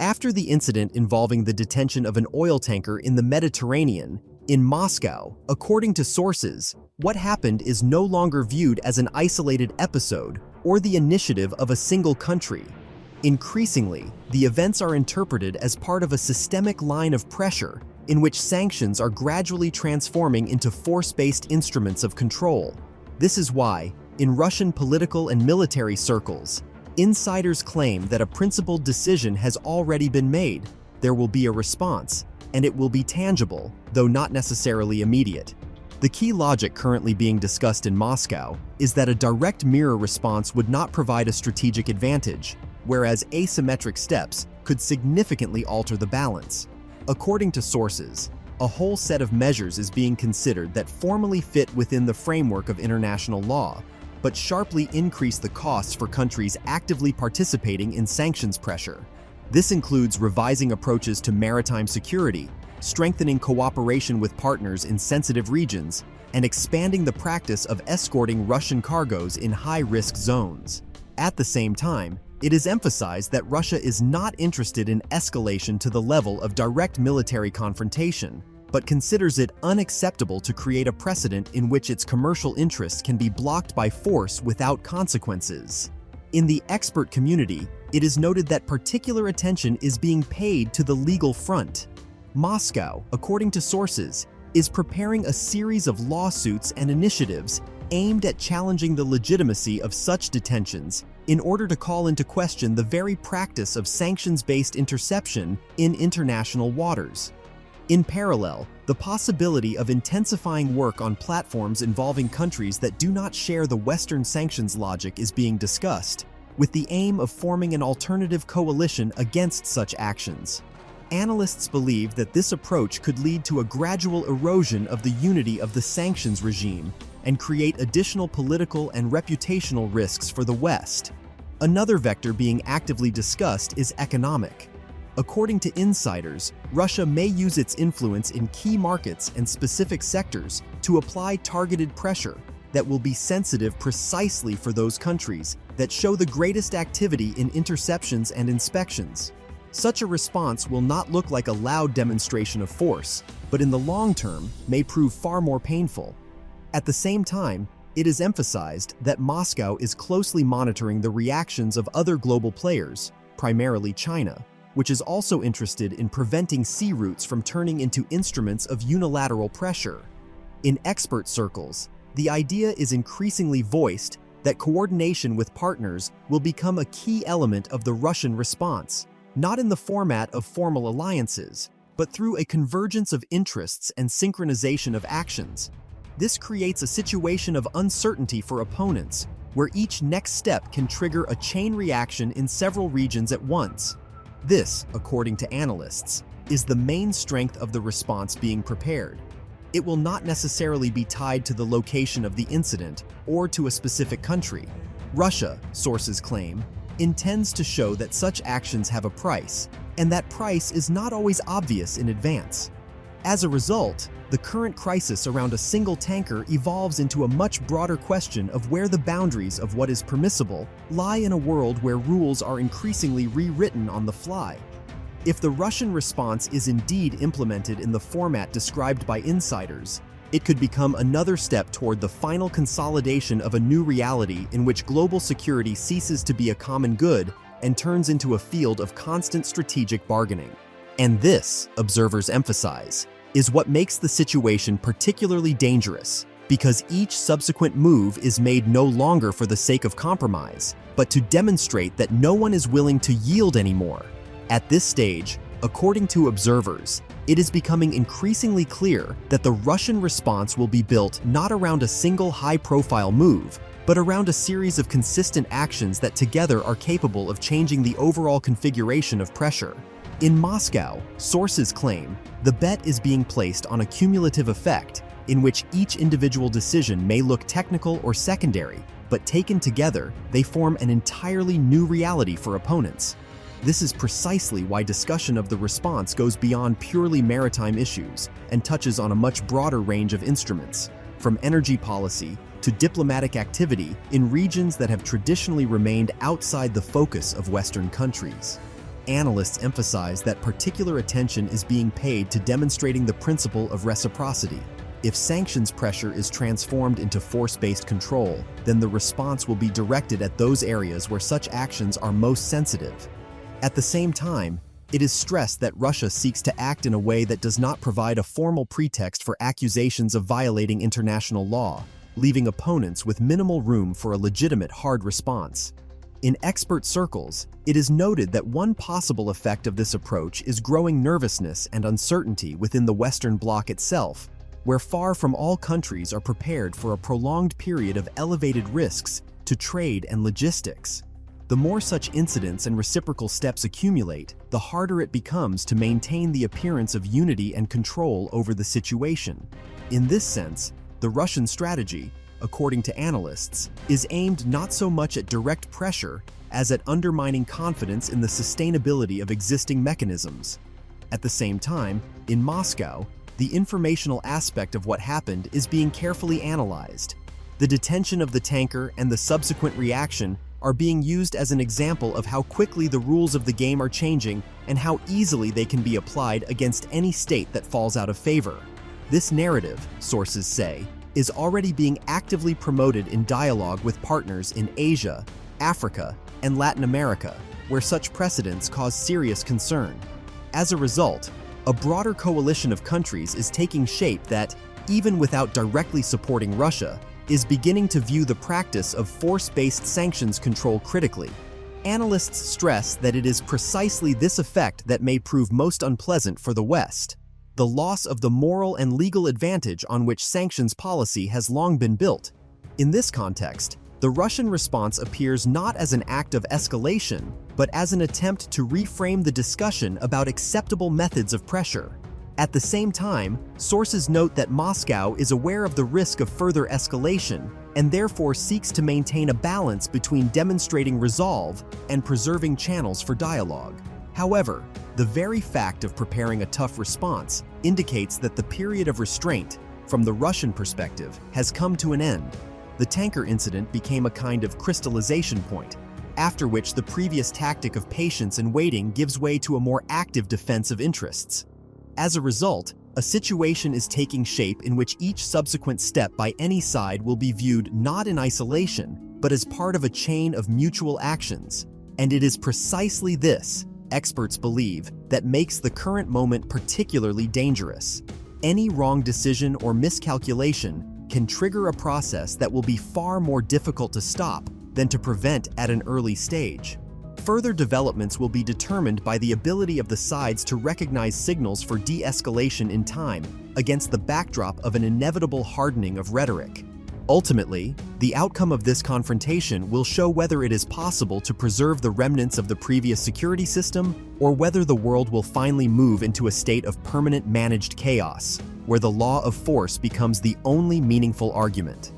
After the incident involving the detention of an oil tanker in the Mediterranean, in Moscow, according to sources, what happened is no longer viewed as an isolated episode or the initiative of a single country. Increasingly, the events are interpreted as part of a systemic line of pressure in which sanctions are gradually transforming into force-based instruments of control. This is why, in Russian political and military circles, insiders claim that a principled decision has already been made. There will be a response, and it will be tangible, though not necessarily immediate. The key logic currently being discussed in Moscow is that a direct mirror response would not provide a strategic advantage, whereas asymmetric steps could significantly alter the balance. According to sources, a whole set of measures is being considered that formally fit within the framework of international law, but sharply increase the costs for countries actively participating in sanctions pressure. This includes revising approaches to maritime security, strengthening cooperation with partners in sensitive regions, and expanding the practice of escorting Russian cargoes in high-risk zones. At the same time, it is emphasized that Russia is not interested in escalation to the level of direct military confrontation, but considers it unacceptable to create a precedent in which its commercial interests can be blocked by force without consequences. In the expert community, it is noted that particular attention is being paid to the legal front. Moscow, according to sources, is preparing a series of lawsuits and initiatives aimed at challenging the legitimacy of such detentions in order to call into question the very practice of sanctions-based interception in international waters. In parallel, the possibility of intensifying work on platforms involving countries that do not share the Western sanctions logic is being discussed, with the aim of forming an alternative coalition against such actions. Analysts believe that this approach could lead to a gradual erosion of the unity of the sanctions regime and create additional political and reputational risks for the West. Another vector being actively discussed is economic. According to insiders, Russia may use its influence in key markets and specific sectors to apply targeted pressure that will be sensitive precisely for those countries that show the greatest activity in interceptions and inspections. Such a response will not look like a loud demonstration of force, but in the long term may prove far more painful. At the same time, it is emphasized that Moscow is closely monitoring the reactions of other global players, primarily China, which is also interested in preventing sea routes from turning into instruments of unilateral pressure. In expert circles, the idea is increasingly voiced that coordination with partners will become a key element of the Russian response, not in the format of formal alliances, but through a convergence of interests and synchronization of actions. This creates a situation of uncertainty for opponents, where each next step can trigger a chain reaction in several regions at once. This, according to analysts, is the main strength of the response being prepared. It will not necessarily be tied to the location of the incident or to a specific country. Russia, sources claim, intends to show that such actions have a price, and that price is not always obvious in advance. As a result, the current crisis around a single tanker evolves into a much broader question of where the boundaries of what is permissible lie in a world where rules are increasingly rewritten on the fly. If the Russian response is indeed implemented in the format described by insiders, it could become another step toward the final consolidation of a new reality in which global security ceases to be a common good and turns into a field of constant strategic bargaining. And this, observers emphasize, is what makes the situation particularly dangerous, because each subsequent move is made no longer for the sake of compromise, but to demonstrate that no one is willing to yield anymore. At this stage, according to observers, it is becoming increasingly clear that the Russian response will be built not around a single high-profile move, but around a series of consistent actions that together are capable of changing the overall configuration of pressure. In Moscow, sources claim the bet is being placed on a cumulative effect in which each individual decision may look technical or secondary, but taken together, they form an entirely new reality for opponents. This is precisely why discussion of the response goes beyond purely maritime issues and touches on a much broader range of instruments, from energy policy to diplomatic activity in regions that have traditionally remained outside the focus of Western countries. Analysts emphasize that particular attention is being paid to demonstrating the principle of reciprocity. If sanctions pressure is transformed into force-based control, then the response will be directed at those areas where such actions are most sensitive. At the same time, it is stressed that Russia seeks to act in a way that does not provide a formal pretext for accusations of violating international law, leaving opponents with minimal room for a legitimate hard response. In expert circles, it is noted that one possible effect of this approach is growing nervousness and uncertainty within the Western Bloc itself, where far from all countries are prepared for a prolonged period of elevated risks to trade and logistics. The more such incidents and reciprocal steps accumulate, the harder it becomes to maintain the appearance of unity and control over the situation. In this sense, the Russian strategy, according to analysts, is aimed not so much at direct pressure as at undermining confidence in the sustainability of existing mechanisms. At the same time, in Moscow, the informational aspect of what happened is being carefully analyzed. The detention of the tanker and the subsequent reaction are being used as an example of how quickly the rules of the game are changing and how easily they can be applied against any state that falls out of favor. This narrative, sources say, is already being actively promoted in dialogue with partners in Asia, Africa, and Latin America, where such precedents cause serious concern. As a result, a broader coalition of countries is taking shape that, even without directly supporting Russia, is beginning to view the practice of force-based sanctions control critically. Analysts stress that it is precisely this effect that may prove most unpleasant for the West: the loss of the moral and legal advantage on which sanctions policy has long been built. In this context, the Russian response appears not as an act of escalation, but as an attempt to reframe the discussion about acceptable methods of pressure. At the same time, sources note that Moscow is aware of the risk of further escalation and therefore seeks to maintain a balance between demonstrating resolve and preserving channels for dialogue. However, the very fact of preparing a tough response indicates that the period of restraint, from the Russian perspective, has come to an end. The tanker incident became a kind of crystallization point, after which the previous tactic of patience and waiting gives way to a more active defense of interests. As a result, a situation is taking shape in which each subsequent step by any side will be viewed not in isolation, but as part of a chain of mutual actions. And it is precisely this, experts believe, that makes the current moment particularly dangerous. Any wrong decision or miscalculation can trigger a process that will be far more difficult to stop than to prevent at an early stage. Further developments will be determined by the ability of the sides to recognize signals for de-escalation in time against the backdrop of an inevitable hardening of rhetoric. Ultimately, the outcome of this confrontation will show whether it is possible to preserve the remnants of the previous security system or whether the world will finally move into a state of permanent managed chaos, where the law of force becomes the only meaningful argument.